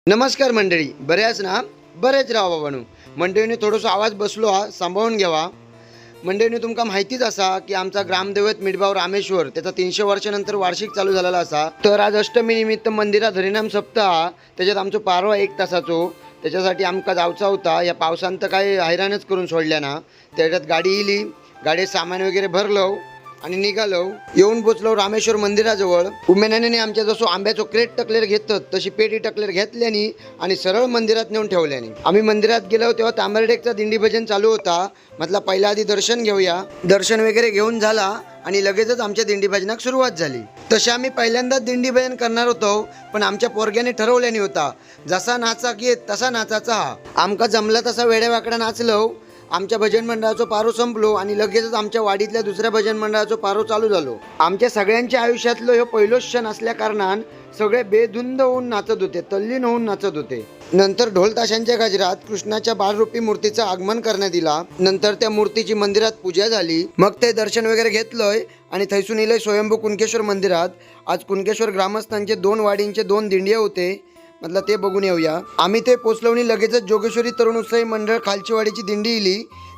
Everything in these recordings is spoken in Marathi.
नमस्कार मंडळी, बऱ्याच ना बरेच राहा बाबांनो. मंडळीने थोडंसं आवाज बसलो हा, सांभाळून घ्यावा. मंडळीने तुमका माहितीच असा की आमचा ग्रामदैवत मिठभाव रामेश्वर त्याचा 300 वर्षानंतर वार्षिक चालू झालेला असा. तर आज अष्टमी निमित्त मंदिरात हरिनाम सप्ताह, त्याच्यात आमचं पारवा 1 तासाचो. त्याच्यासाठी आमका जावचा होता. या पावसान तर काय हैराणच करून सोडल्या ना. त्याच्यात गाडी इली, गाडी सामान वगैरे भरलो आणि निघालो. येऊन पोचलो रामेश्वर मंदिराजवळ. उमेनाने आमच्या जसो आंब्याचो क्रेट टकलेर घेतात तशी पेटी टकलेर घेतल्यानी आणि सरळ मंदिरात नेऊन ठेवल्यानी. आम्ही मंदिरात गेलो तेव्हा तांबरडेकचा दिंडी भजन चालू होता. म्हटलं पहिला आधी दर्शन घेऊया. दर्शन वगैरे घेऊन झाला आणि लगेचच आमच्या दिंडी भजनाक सुरुवात झाली. तसे आम्ही पहिल्यांदाच दिंडी भजन करणार होतो, पण आमच्या पोरग्याने ठरवल्यानी होता जसा नाचा येत तसा नाचाचा हा. आमका जमला तसा वेड्यावाकडा नाचलो. आमच्या भजन मंडळाचो पारो संपलो आणि लगेचच आमच्या वाडीतल्या दुसऱ्या भजन मंडळाचो पारो चालू झालो. आमच्या सगळ्यांच्या आयुष्यातलो हे पहिलोच क्षण असल्या कारणान सगळे बेधुंद होऊन नाचत होते, तल्लीन होऊन नाचत होते. नंतर ढोल ताशांच्या गजरात कृष्णाच्या बालरूपी मूर्तीचं आगमन करण्यात दिला. नंतर त्या मूर्तीची मंदिरात पूजा झाली. मग ते दर्शन वगैरे घेतलंय आणि थैसून इलंय स्वयंभू कुणकेश्वर मंदिरात. आज कुणकेश्वर ग्रामस्थांचे 2 वाडींचे 2 दिंडे होते. म्हटलं ते बघून येऊया. आम्ही ते पोचलो आणि लगेचच जोगेश्वरी तरुण उत्साही मंडळ खालचीवाडीची दिंडी इली.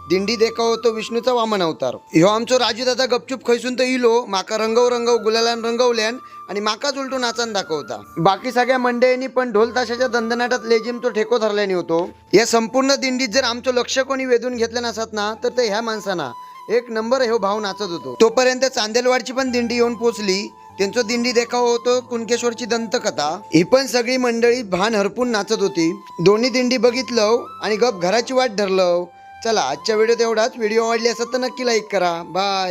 दिंडी देखाव होतो विष्णूचा वामन अवतार. ह्यो आमचो राजू दादा गपचूप खैसून तर इलो. माका रंगव गुलालान रंगवल्यान आणि माकाच उलटू नाचान दाखवता. बाकी सगळ्या मंडळींनी पण ढोल ताशाच्या दंदनाटात लेझिमचो ठेको धरल्याने होतो. या संपूर्ण दिंडीत जर आमचं लक्ष कोणी वेधून घेतलं नसत ना तर ते ह्या माणसांना एक नंबर हे भाव नाचत होतो. तोपर्यंत चांदेलवाडची पण दिंडी येऊन पोचली. त्यांचं दिंडी देखाव होतो कुणकेश्वरची दंतकथा. ही पण सगळी मंडळी भान हरपून नाचत होती. दोन्ही दिंडी बघितलं आणि गप घराची वाट धरलं. चला, आजच्या व्हिडिओत एवढाच. व्हिडिओ आवडली असेल तर नक्की लाईक करा. बाय.